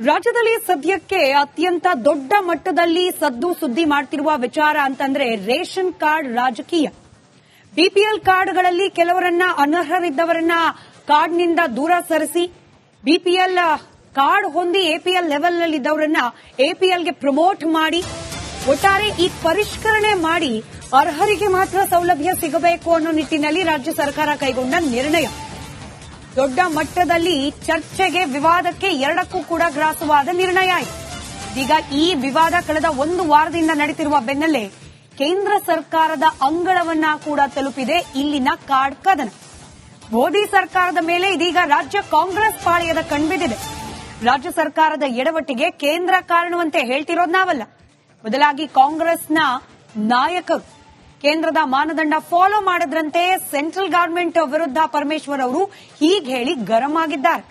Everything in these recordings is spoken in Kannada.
ರಾಜ್ಯದಲ್ಲಿ ಸದ್ಯಕ್ಕೆ ಅತ್ಯಂತ ದೊಡ್ಡ ಮಟ್ಟದಲ್ಲಿ ಸದ್ದು ಸುದ್ದಿ ಮಾಡ್ತಿರುವ ವಿಚಾರ ಅಂತಂದ್ರೆ ರೇಷನ್ ಕಾರ್ಡ್ ರಾಜಕೀಯ. ಬಿಪಿಎಲ್ ಕಾರ್ಡ್ಗಳಲ್ಲಿ ಕೆಲವರನ್ನ ಅನರ್ಹರಿದ್ದವರನ್ನ ಕಾರ್ಡ್ನಿಂದ ದೂರ ಸರಿಸಿ ಬಿಪಿಎಲ್ ಕಾರ್ಡ್ ಹೊಂದಿ ಎಪಿಎಲ್ ಲೆವೆಲ್ನಲ್ಲಿದ್ದವರನ್ನ ಎಪಿಎಲ್ಗೆ ಪ್ರಮೋಟ್ ಮಾಡಿ ಒಟ್ಟಾರೆ ಈ ಪರಿಷ್ಕರಣೆ ಮಾಡಿ ಅರ್ಹರಿಗೆ ಮಾತ್ರ ಸೌಲಭ್ಯ ಸಿಗಬೇಕು ಅನ್ನೋ ನಿಟ್ಟಿನಲ್ಲಿ ರಾಜ್ಯ ಸರ್ಕಾರ ಕೈಗೊಂಡ ನಿರ್ಣಯ ದೊಡ್ಡ ಮಟ್ಟದಲ್ಲಿ ಚರ್ಚೆಗೆ, ವಿವಾದಕ್ಕೆ ಎರಡಕ್ಕೂ ಕೂಡ ಗ್ರಾಸವಾದ ನಿರ್ಣಯ ಆಯಿತು. ಈಗ ಈ ವಿವಾದ ಕಳೆದ ಒಂದು ವಾರದಿಂದ ನಡೆಯುತ್ತಿರುವ ಬೆನ್ನಲ್ಲೇ ಕೇಂದ್ರ ಸರ್ಕಾರದ ಅಂಗಳವನ್ನ ಕೂಡ ತಲುಪಿದೆ ಇಲ್ಲಿನ ಕಾರ್ಡ್ ಕದನ. ಮೋದಿ ಸರ್ಕಾರದ ಮೇಲೆ ಇದೀಗ ರಾಜ್ಯ ಕಾಂಗ್ರೆಸ್ ಪಾಳೆಯದ ಕಣ್ಬಿದ್ದಿದೆ. ರಾಜ್ಯ ಸರ್ಕಾರದ ಎಡವಟ್ಟಿಗೆ ಕೇಂದ್ರ ಕಾರಣವಂತೆ ಹೇಳ್ತಿರೋದು ನಾವಲ್ಲ, ಬದಲಾಗಿ ಕಾಂಗ್ರೆಸ್ನ ನಾಯಕರು ಕೇಂದ್ರದ ಮಾನದಂಡ ಫಾಲೋ ಮಾಡದ್ರಂತೆ ಸೆಂಟ್ರಲ್ ಗವರ್ಮೆಂಟ್ ವಿರುದ್ಧ ಪರಮೇಶ್ವರ್ ಅವರು ಹೀಗೆ ಹೇಳಿ ಗರಂ ಆಗಿದ್ದಾರೆ.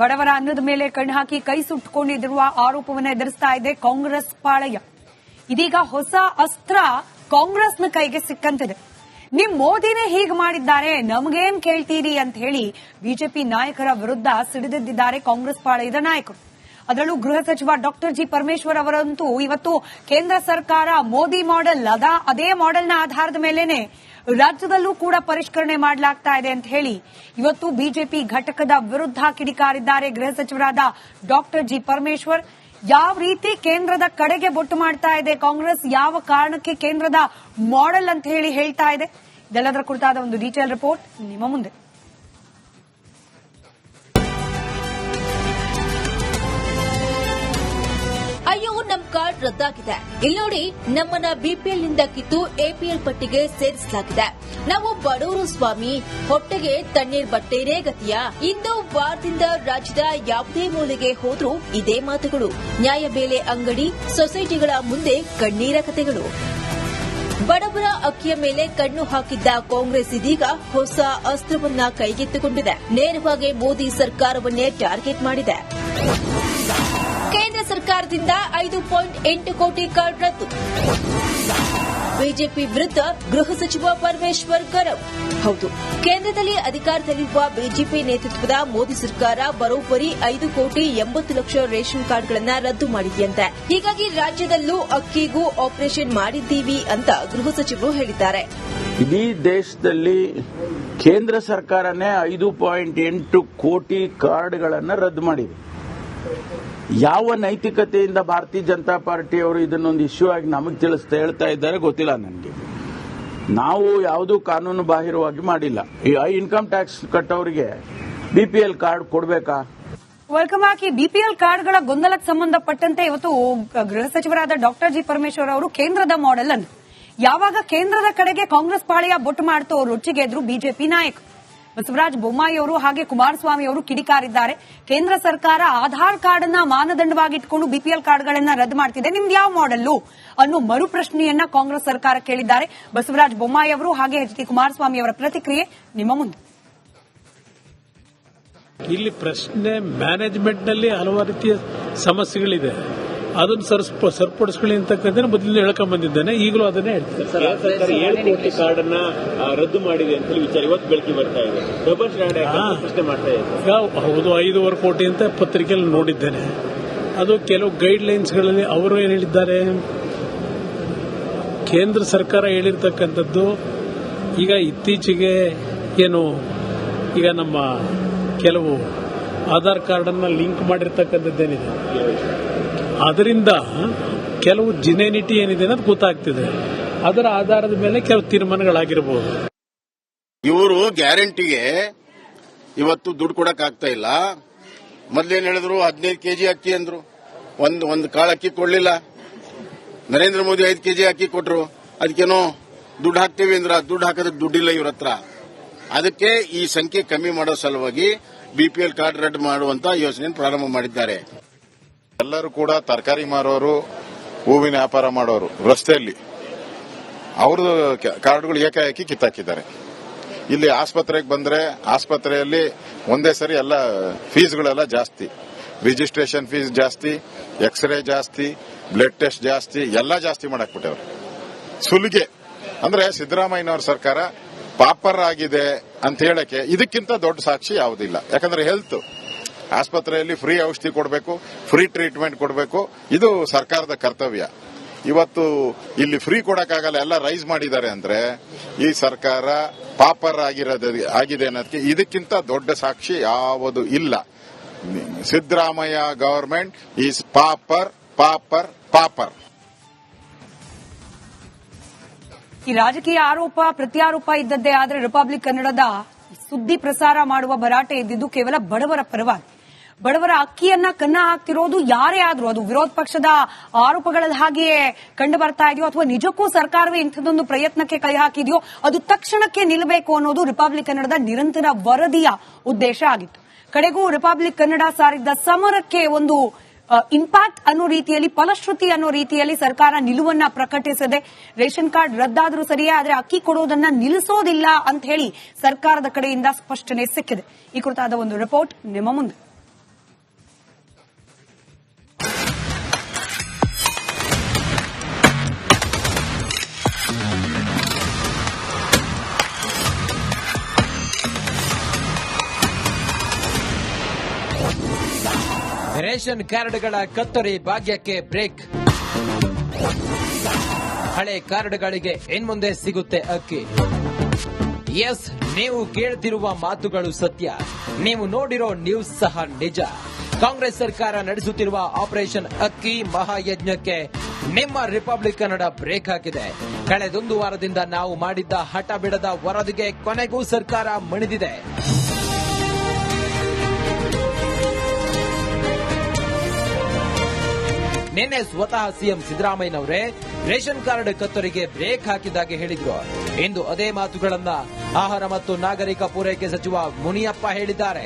ಬಡವರ ಅನ್ನದ ಮೇಲೆ ಕಣ್ಣು ಹಾಕಿ ಕೈ ಸುಟ್ಟುಕೊಂಡಿರುವ ಆರೋಪವನ್ನು ಎದುರಿಸ್ತಾ ಇದೆ ಕಾಂಗ್ರೆಸ್ ಪಾಳಯ. ಇದೀಗ ಹೊಸ ಅಸ್ತ್ರ ಕಾಂಗ್ರೆಸ್ನ ಕೈಗೆ ಸಿಕ್ಕಂತಿದೆ. ನಿಮ್ ಮೋದಿನೇ ಹೀಗೆ ಮಾಡಿದ್ದಾರೆ, ನಮಗೇನ್ ಕೇಳ್ತೀರಿ ಅಂತ ಹೇಳಿ ಬಿಜೆಪಿ ನಾಯಕರ ವಿರುದ್ಧ ಸಿಡಿದೆದ್ದಿದ್ದಾರೆ ಕಾಂಗ್ರೆಸ್ ಪಾಳಯದ ನಾಯಕರು. ಅದರಲ್ಲೂ ಗೃಹ ಸಚಿವ ಡಾಕ್ಟರ್ ಜಿ ಪರಮೇಶ್ವರ್ ಅವರಂತೂ ಇವತ್ತು ಕೇಂದ್ರ ಸರ್ಕಾರ ಮೋದಿ ಮಾಡೆಲ್ ಅದೇ ಮಾಡೆಲ್ನ ಆಧಾರದ ಮೇಲೇನೆ ರಾಜ್ಯದಲ್ಲೂ ಕೂಡ ಪರಿಷ್ಕರಣೆ ಮಾಡಲಾಗ್ತಾ ಇದೆ ಅಂತ ಹೇಳಿ ಇವತ್ತು ಬಿಜೆಪಿ ಘಟಕದ ವಿರುದ್ಧ ಕಿಡಿಕಾರಿದ್ದಾರೆ ಗೃಹ ಸಚಿವರಾದ ಡಾಕ್ಟರ್ ಜಿ ಪರಮೇಶ್ವರ್. ಯಾವ ರೀತಿ ಕೇಂದ್ರದ ಕಡೆಗೆ ಬೊಟ್ಟು ಮಾಡ್ತಾ ಇದೆ ಕಾಂಗ್ರೆಸ್, ಯಾವ ಕಾರಣಕ್ಕೆ ಕೇಂದ್ರದ ಮಾಡೆಲ್ ಅಂತ ಹೇಳಿ ಹೇಳ್ತಾ ಇದೆ, ಇದೆಲ್ಲದರ ಕುರಿತಾದ ಒಂದು ಡೀಟೇಲ್ ರಿಪೋರ್ಟ್ ನಿಮ್ಮ ಮುಂದೆ. ಅಯ್ಯೋ, ನಮ್ ಕಾರ್ಡ್ ರದ್ದಾಗಿದೆ, ಇಲ್ಲಿ ನೋಡಿ ನಮ್ಮನ್ನ ಬಿಪಿಎಲ್ ನಿಂದ ಕಿತ್ತು ಎಪಿಎಲ್ ಪಟ್ಟಿಗೆ ಸೇರಿಸಲಾಗಿದೆ, ನಾವು ಬಡವರು ಸ್ವಾಮಿ, ಹೊಟ್ಟೆಗೆ ತಣ್ಣೀರ್ ಬಟ್ಟೆನೇ ಗತಿಯ. ಇಂದು ವಾರದಿಂದ ರಾಜ್ಯದ ಯಾವುದೇ ಮೂಲೆಗೆ ಹೋದ್ರೂ ಇದೇ ಮಾತುಗಳು. ನ್ಯಾಯಬೆಲೆ ಅಂಗಡಿ, ಸೊಸೈಟಿಗಳ ಮುಂದೆ ಕಣ್ಣೀರ ಕತೆಗಳು. ಬಡವರ ಅಕ್ಕಿಯ ಮೇಲೆ ಕಣ್ಣು ಹಾಕಿದ್ದ ಕಾಂಗ್ರೆಸ್ ಇದೀಗ ಹೊಸ ಅಸ್ತ್ರವನ್ನ ಕೈಗೆತ್ತಿಕೊಂಡಿದೆ. ನೇರವಾಗಿ ಮೋದಿ ಸರ್ಕಾರವನ್ನೇ ಟಾರ್ಗೆಟ್ ಮಾಡಿದೆ. ಕೇಂದ್ರ ಸರ್ಕಾರದಿಂದ 5.8 ಕೋಟಿ ಕಾರ್ಡ್ ರದ್ದು. ಬಿಜೆಪಿ ವಿರುದ್ಧ ಗೃಹ ಸಚಿವ ಪರಮೇಶ್ವರ್ ಗರಂ. ಹೌದು, ಕೇಂದ್ರದಲ್ಲಿ ಅಧಿಕಾರದಲ್ಲಿರುವ ಬಿಜೆಪಿ ನೇತೃತ್ವದ ಮೋದಿ ಸರ್ಕಾರ ಬರೋಬ್ಬರಿ 5 ಕೋಟಿ 80 ಲಕ್ಷ ರೇಷನ್ ಕಾರ್ಡ್ಗಳನ್ನು ರದ್ದು ಮಾಡಿದೆಯಂತೆ. ಹೀಗಾಗಿ ರಾಜ್ಯದಲ್ಲೂ ಅಕ್ಕಿಗೂ ಆಪರೇಷನ್ ಮಾಡಿದ್ದೀವಿ ಅಂತ ಗೃಹ ಸಚಿವರು ಹೇಳಿದ್ದಾರೆ. ಇಡೀ ದೇಶದಲ್ಲಿ ಕೇಂದ್ರ ಸರ್ಕಾರನೇ 5.8 ಕೋಟಿ ಕಾರ್ಡ್ಗಳನ್ನು ರದ್ದು ಮಾಡಿದೆ. ಯಾವ ನೈತಿಕತೆಯಿಂದ ಭಾರತೀಯ ಜನತಾ ಪಾರ್ಟಿಯವರು ಇದನ್ನೊಂದು ಇಶ್ಯೂ ಆಗಿ ನಮಗೆ ಹೇಳ್ತಾ ಇದ್ದಾರೆ ಗೊತ್ತಿಲ್ಲ ನನಗೆ. ನಾವು ಯಾವುದೂ ಕಾನೂನು ಬಾಹಿರವಾಗಿ ಮಾಡಿಲ್ಲ. ಈ ಇನ್ಕಮ್ ಟ್ಯಾಕ್ಸ್ ಕಟ್ಟೋರಿಗೆ ಬಿಪಿಎಲ್ ಕಾರ್ಡ್ ಕೊಡಬೇಕಾ? Welcome back. ಈ ಬಿಪಿಎಲ್ ಕಾರ್ಡ್ಗಳ ಗೊಂದಲಕ್ಕೆ ಸಂಬಂಧಪಟ್ಟಂತೆ ಇವತ್ತು ಗೃಹ ಸಚಿವರಾದ ಡಾಕ್ಟರ್ ಜಿ ಪರಮೇಶ್ವರ್ ಅವರು ಕೇಂದ್ರದ ಮಾಡೆಲ್ ಅನ್ನು ಯಾವಾಗ ಕೇಂದ್ರದ ಕಡೆಗೆ ಕಾಂಗ್ರೆಸ್ ಪಾಳೆಯ ಬೊಟ್ಟು ಮಾಡ್ತು ಅವರು ರೊಚ್ಚಿಗೆದ್ರು ಬಿಜೆಪಿ ನಾಯಕರು. ಬಸವರಾಜ ಬೊಮ್ಮಾಯಿ ಅವರು ಹಾಗೆ ಕುಮಾರಸ್ವಾಮಿ ಅವರು ಕಿಡಿಕಾರಿದ್ದಾರೆ. ಕೇಂದ್ರ ಸರ್ಕಾರ ಆಧಾರ್ ಕಾರ್ಡ್ ಅನ್ನ ಮಾನದಂಡವಾಗಿ ಇಟ್ಕೊಂಡು ಬಿಪಿಎಲ್ ಕಾರ್ಡ್ಗಳನ್ನ ರದ್ದು ಮಾಡ್ತಿದೆ, ನಿಮ್ದು ಯಾವ ಮಾಡೆಲ್ಲು ಅನ್ನೋ ಮರು ಪ್ರಶ್ನೆಯನ್ನ ಕಾಂಗ್ರೆಸ್ ಸರ್ಕಾರ ಕೇಳಿದ್ದಾರೆ. ಬಸವರಾಜ ಬೊಮ್ಮಾಯಿ ಅವರು ಹಾಗೆ ಎಚ್ ಡಿ ಕುಮಾರಸ್ವಾಮಿ ಅವರ ಪ್ರತಿಕ್ರಿಯೆ ನಿಮ್ಮ ಮುಂದೆ. ಇಲ್ಲಿ ಪ್ರಶ್ನೆ ಮ್ಯಾನೇಜ್ಮೆಂಟ್ ನಲ್ಲಿ ಹಲವಾರು ರೀತಿಯ ಸಮಸ್ಯೆಗಳಿದೆ, ಅದನ್ನು ಸರಿಪಡಿಸ್ಕೊಳ್ಳಿ ಅಂತಕ್ಕಂಥ ಮೊದಲಿಂದ ಹೇಳ್ಕೊಂಡ್ ಬಂದಿದ್ದೇನೆ, ಈಗಲೂ ಅದನ್ನೇ ಹೇಳ್ತೇನೆ. 7 ಕೋಟಿ ಕಾರ್ಡ್ ಅನ್ನ ರದ್ದು ಮಾಡಿದೆ ಅಂತ ವಿಚಾರ ಇವತ್ತು ಬೆಳಕಿ ಬರ್ತಾ ಇದೆ. ಡಬಲ್ ಸ್ಟ್ಯಾಂಡರ್ಡ್ ಪ್ರಶ್ನೆ ಮಾಡ್ತಾ ಇದೆ. ಹೌದು, 5.5 ಕೋಟಿ ಅಂತ ಪತ್ರಿಕೆಯಲ್ಲಿ ನೋಡಿದ್ದೇನೆ. ಅದು ಕೆಲವು ಗೈಡ್ ಲೈನ್ಸ್ಗಳಲ್ಲಿ ಅವರು ಏನು ಹೇಳಿದ್ದಾರೆ, ಕೇಂದ್ರ ಸರ್ಕಾರ ಹೇಳಿರ್ತಕ್ಕಂಥದ್ದು ಈಗ ಇತ್ತೀಚೆಗೆ ಏನು ಈಗ ನಮ್ಮ ಕೆಲವು ಆಧಾರ್ ಕಾರ್ಡ್ ಅನ್ನ ಲಿಂಕ್ ಮಾಡಿರ್ತಕ್ಕಂಥದ್ದೇನಿದೆ, ಅದರಿಂದ ಕೆಲವು ಜಿನೇನಿಟಿ ಏನಿದೆ ಅನ್ನೋದು ಗೊತ್ತಾಗ್ತಿದೆ. ಅದರ ಆಧಾರದ ಮೇಲೆ ಕೆಲವು ತೀರ್ಮಾನಗಳಾಗಿರಬಹುದು. ಇವರು ಗ್ಯಾರಂಟಿಗೆ ಇವತ್ತು ದುಡ್ಡು ಕೊಡಕ್ ಆಗ್ತಾ ಇಲ್ಲ. ಮೊದಲೇನು ಹೇಳಿದ್ರು 15 ಕೆಜಿ ಅಕ್ಕಿ ಅಂದ್ರು, ಒಂದು ಕಾಳು ಅಕ್ಕಿ ಕೊಡ್ಲಿಲ್ಲ. ನರೇಂದ್ರ ಮೋದಿ 5 ಕೆಜಿ ಅಕ್ಕಿ ಕೊಟ್ರು, ಅದಕ್ಕೇನೋ ದುಡ್ಡು ಹಾಕ್ತೇವೆ ಅಂದ್ರ ದುಡ್ಡು ಹಾಕೋದಕ್ಕೆ ದುಡ್ಡಿಲ್ಲ ಇವ್ರ ಹತ್ರ. ಅದಕ್ಕೆ ಈ ಸಂಖ್ಯೆ ಕಮ್ಮಿ ಮಾಡೋ ಸಲುವಾಗಿ ಬಿಪಿಎಲ್ ಕಾರ್ಡ್ ರದ್ದು ಮಾಡುವಂತ ಯೋಜನೆ ಪ್ರಾರಂಭ ಮಾಡಿದ್ದಾರೆ. ಎಲ್ಲರೂ ಕೂಡ ತರಕಾರಿ ಮಾರೋರು, ಹೂವಿನ ವ್ಯಾಪಾರ ಮಾಡೋರು ರಸ್ತೆಯಲ್ಲಿ ಅವ್ರದ್ದು ಕಾರ್ಡ್ಗಳು ಏಕಾಏಕಿ ಕಿತ್ತಾಕಿದ್ದಾರೆ. ಇಲ್ಲಿ ಆಸ್ಪತ್ರೆಗೆ ಬಂದ್ರೆ ಆಸ್ಪತ್ರೆಯಲ್ಲಿ ಒಂದೇ ಸರಿ ಎಲ್ಲ ಫೀಸ್ಗಳೆಲ್ಲ ಜಾಸ್ತಿ, ರಿಜಿಸ್ಟ್ರೇಷನ್ ಫೀಸ್ ಜಾಸ್ತಿ, ಎಕ್ಸ್ರೇ ಜಾಸ್ತಿ, ಬ್ಲಡ್ ಟೆಸ್ಟ್ ಜಾಸ್ತಿ, ಎಲ್ಲ ಜಾಸ್ತಿ ಮಾಡಾಕ್ಬಿಟ್ಟವ್ರು. ಸುಲಿಗೆ ಅಂದ್ರೆ ಸಿದ್ದರಾಮಯ್ಯನವ್ರ ಸರ್ಕಾರ ಪಾಪರ್ ಆಗಿದೆ ಅಂತ ಹೇಳಕ್ಕೆ ಇದಕ್ಕಿಂತ ದೊಡ್ಡ ಸಾಕ್ಷಿ ಯಾವುದಿಲ್ಲ. ಯಾಕಂದ್ರೆ ಹೆಲ್ತ್ ಆಸ್ಪತ್ರೆಯಲ್ಲಿ ಫ್ರೀ ಔಷಧಿ ಕೊಡಬೇಕು, ಫ್ರೀ ಟ್ರೀಟ್ಮೆಂಟ್ ಕೊಡಬೇಕು, ಇದು ಸರ್ಕಾರದ ಕರ್ತವ್ಯ. ಇವತ್ತು ಇಲ್ಲಿ ಫ್ರೀ ಕೊಡಕ್ಕಾಗಲ್ಲ, ಎಲ್ಲ ರೈಸ್ ಮಾಡಿದ್ದಾರೆ ಅಂದ್ರೆ ಈ ಸರ್ಕಾರ ಪಾಪರ್ ಆಗಿದೆ ಅನ್ನೋದಕ್ಕೆ ಇದಕ್ಕಿಂತ ದೊಡ್ಡ ಸಾಕ್ಷಿ ಯಾವುದು ಇಲ್ಲ. Siddaramaiah government is pauper pauper pauper. ಈ ರಾಜಕೀಯ ಆರೋಪ ಪ್ರತ್ಯಾರೋಪ ಇದ್ದದ್ದೇ ಆದ್ರೆ ರಿಪಬ್ಲಿಕ್ ಕನ್ನಡದ ಸುದ್ದಿ ಪ್ರಸಾರ ಮಾಡುವ ಭರಾಟೆ ಇದ್ದಿದ್ದು ಕೇವಲ ಬಡವರ ಪರವಾಗಿ. ಬಡವರ ಅಕ್ಕಿಯನ್ನ ಕನ್ನ ಹಾಕ್ತಿರೋದು ಯಾರೇ ಆದ್ರೂ, ಅದು ವಿರೋಧ ಪಕ್ಷದ ಆರೋಪಗಳ ಹಾಗೆಯೇ ಕಂಡು ಬರ್ತಾ ಇದೆಯೋ ಅಥವಾ ನಿಜಕ್ಕೂ ಸರ್ಕಾರವೇ ಇಂಥದ್ದೊಂದು ಪ್ರಯತ್ನಕ್ಕೆ ಕೈ ಹಾಕಿದೆಯೋ, ಅದು ತಕ್ಷಣಕ್ಕೆ ನಿಲ್ಲಬೇಕು ಅನ್ನೋದು ರಿಪಬ್ಲಿಕ್ ಕನ್ನಡದ ನಿರಂತರ ವರದಿಯ ಉದ್ದೇಶ ಆಗಿತ್ತು. ಕಡೆಗೂ ರಿಪಬ್ಲಿಕ್ ಕನ್ನಡ ಸಾರಿದ್ದ ಸಮರಕ್ಕೆ ಒಂದು ಇಂಪ್ಯಾಕ್ಟ್ ಅನ್ನೋ ರೀತಿಯಲ್ಲಿ, ಫಲಶ್ರುತಿ ಅನ್ನೋ ರೀತಿಯಲ್ಲಿ ಸರ್ಕಾರ ನಿಲುವನ್ನ ಪ್ರಕಟಿಸಿದೆ. ರೇಷನ್ ಕಾರ್ಡ್ ರದ್ದಾದರೂ ಸರಿಯೇ, ಆದರೆ ಅಕ್ಕಿ ಕೊಡೋದನ್ನ ನಿಲ್ಲಿಸೋದಿಲ್ಲ ಅಂತ ಹೇಳಿ ಸರ್ಕಾರದ ಕಡೆಯಿಂದ ಸ್ಪಷ್ಟನೆ ಸಿಕ್ಕಿದೆ. ಈ ಕುರಿತಾದ ಒಂದು ರಿಪೋರ್ಟ್ ನಿಮ್ಮ ಮುಂದೆ. ರೇಷನ್ ಕಾರ್ಡ್ಗಳ ಕತ್ತರಿ ಭಾಗ್ಯಕ್ಕೆ ಬ್ರೇಕ್. ಹಳೆ ಕಾರ್ಡ್ಗಳಿಗೆ ಇನ್ಮುಂದೆ ಸಿಗುತ್ತೆ ಅಕ್ಕಿ. ಎಸ್, ನೀವು ಕೇಳ್ತಿರುವ ಮಾತುಗಳು ಸತ್ಯ, ನೀವು ನೋಡಿರೋ ನ್ಯೂಸ್ ಸಹ ನಿಜ. ಕಾಂಗ್ರೆಸ್ ಸರ್ಕಾರ ನಡೆಸುತ್ತಿರುವ ಆಪರೇಷನ್ ಅಕ್ಕಿ ಮಹಾಯಜ್ಞಕ್ಕೆ ನಿಮ್ಮ ರಿಪಬ್ಲಿಕ್ ಕನ್ನಡ ಬ್ರೇಕ್ ಹಾಕಿದೆ. ಕಳೆದೊಂದು ವಾರದಿಂದ ನಾವು ಮಾಡಿದ್ದ ಹಠ ಬಿಡದ ವರದಿಗೆ ಕೊನೆಗೂ ಸರ್ಕಾರ ಮಣಿದಿದೆ. ನಿನ್ನೆ ಸ್ವತಃ ಸಿಎಂ ಸಿದ್ದರಾಮಯ್ಯನವರೇ ರೇಷನ್ ಕಾರ್ಡ್ ಕತ್ತರಿಗೆ ಬ್ರೇಕ್ ಹಾಕಿದ್ದಾಗಿ ಹೇಳಿದ್ರು. ಇಂದು ಅದೇ ಮಾತುಗಳನ್ನ ಆಹಾರ ಮತ್ತು ನಾಗರಿಕ ಪೂರೈಕೆ ಸಚಿವ ಮುನಿಯಪ್ಪ ಹೇಳಿದ್ದಾರೆ.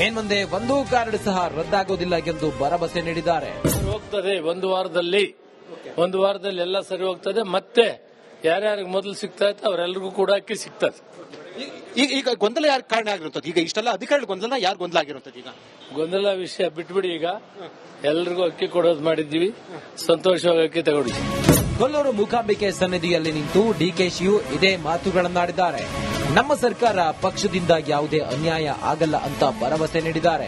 ಇನ್ಮುಂದೆ ಒಂದೂ ಕಾರ್ಡ್ ಸಹ ರದ್ದಾಗೋದಿಲ್ಲ ಎಂದು ಭರವಸೆ ನೀಡಿದ್ದಾರೆ. ಹೋಗ್ತದೆ ಒಂದು ವಾರದಲ್ಲಿ ಎಲ್ಲ ಸರಿ ಹೋಗ್ತದೆ. ಮತ್ತೆ ಯಾರ್ಯಾರಿಗೆ ಮೊದಲು ಸಿಗ್ತಾ ಇತ್ತು ಅವರೆಲ್ಲರಿಗೂ ಕೂಡ ಅಕ್ಕಿ ಸಿಗ್ತದೆ. ಈಗ ಗೊಂದಲ ಯಾರು ಕಾರಣ ಆಗಿರುತ್ತದೆ? ಈಗ ಇಷ್ಟೆಲ್ಲ ಅಧಿಕಾರಿಗಳ ಗೊಂದಲ ಯಾರು ಗೊಂದಲ ಆಗಿರುತ್ತದೆ? ಈಗ ಗೊಂದಲ ವಿಷಯ ಬಿಟ್ಬಿಡಿ, ಈಗ ಎಲ್ರಿಗೂ ಅಕ್ಕಿ ಕೊಡೋದು ಮಾಡಿದ್ದೀವಿ, ಸಂತೋಷವಾಗಿ ಅಕ್ಕಿ ತಗೊಂಡಿದ್ದೀವಿ. ಕೊಲ್ಲೂರು ಮೂಕಾಂಬಿಕೆ ಸನ್ನಿಧಿಯಲ್ಲಿ ನಿಂತು ಡಿಕೆಶಿಯು ಇದೇ ಮಾತುಗಳನ್ನಾಡಿದ್ದಾರೆ. ನಮ್ಮ ಸರ್ಕಾರ ಪಕ್ಷದಿಂದ ಯಾವುದೇ ಅನ್ಯಾಯ ಆಗಲ್ಲ ಅಂತ ಭರವಸೆ ನೀಡಿದ್ದಾರೆ.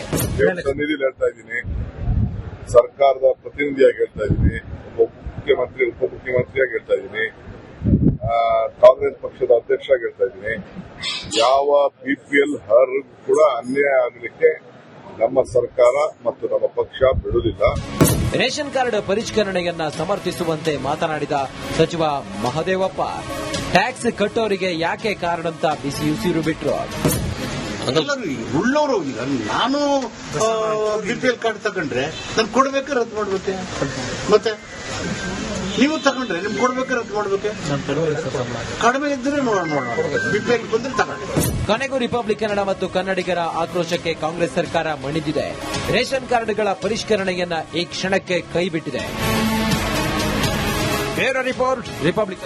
ಸನ್ನಿಧಿಯಲ್ಲಿ ಹೇಳ್ತಾ ಇದ್ದೀನಿ, ಸರ್ಕಾರದ ಪ್ರತಿನಿಧಿಯಾಗಿ ಹೇಳ್ತಾ ಇದ್ದೀನಿ, ಮುಖ್ಯಮಂತ್ರಿ ಉಪಮುಖ್ಯಮಂತ್ರಿಯಾಗಿ ಹೇಳ್ತಾ ಇದ್ದೀನಿ, ಕಾಂಗ್ರೆಸ್ ಪಕ್ಷದ ಅಧ್ಯಕ್ಷ ಹೇಳ್ತಾ ಇದ್ದೀನಿ, ಯಾವ ಬಿಪಿಎಲ್ ಅರ್ಹರಿಗೂ ಕೂಡ ಅನ್ಯಾಯ ಆಗಲಿಕ್ಕೆ ನಮ್ಮ ಸರ್ಕಾರ ಮತ್ತು ನಮ್ಮ ಪಕ್ಷ ಬಿಡುವುದಿಲ್ಲ. ರೇಷನ್ ಕಾರ್ಡ್ ಪರಿಷ್ಕರಣೆಯನ್ನ ಸಮರ್ಥಿಸುವಂತೆ ಮಾತನಾಡಿದ ಸಚಿವ ಮಹದೇವಪ್ಪ, ಟ್ಯಾಕ್ಸ್ ಕಟ್ಟೋರಿಗೆ ಯಾಕೆ ಕಾರಣ ಅಂತ ಬಿಸಿ ಉಸಿರು ಬಿಟ್ರು. ಉಳ್ಳವರು ಈಗ ನಾನು ಬಿಪಿಎಲ್ ಕಾರ್ಡ್ ತಗೊಂಡ್ರೆ ನಾನು ಕೊಡ್ಬೇಕೆ ರದ್ದು ಮಾಡ್ಬೇಕೆ? ಮತ್ತೆ ನೀವು ತಗೊಂಡ್ರೆ ನಿಮ್ಗೆ ಕೊಡ್ಬೇಕೆ ರದ್ದು ಮಾಡ್ಬೇಕೆ? ಕಡಿಮೆ ಇದ್ರೆ ಬಿಪಿಎಲ್ ಬಂದ್ರೆ ತಗೊಂಡು. ಕೊನೆಗೂ ರಿಪಬ್ಲಿಕ್ ಕನ್ನಡ ಮತ್ತು ಕನ್ನಡಿಗರ ಆಕ್ರೋಶಕ್ಕೆ ಕಾಂಗ್ರೆಸ್ ಸರ್ಕಾರ ಮಣಿದಿದೆ. ರೇಷನ್ ಕಾರ್ಡ್ಗಳ ಪರಿಷ್ಕರಣೆಯನ್ನ ಈ ಕ್ಷಣಕ್ಕೆ ಕೈಬಿಟ್ಟಿದೆ. Report republic.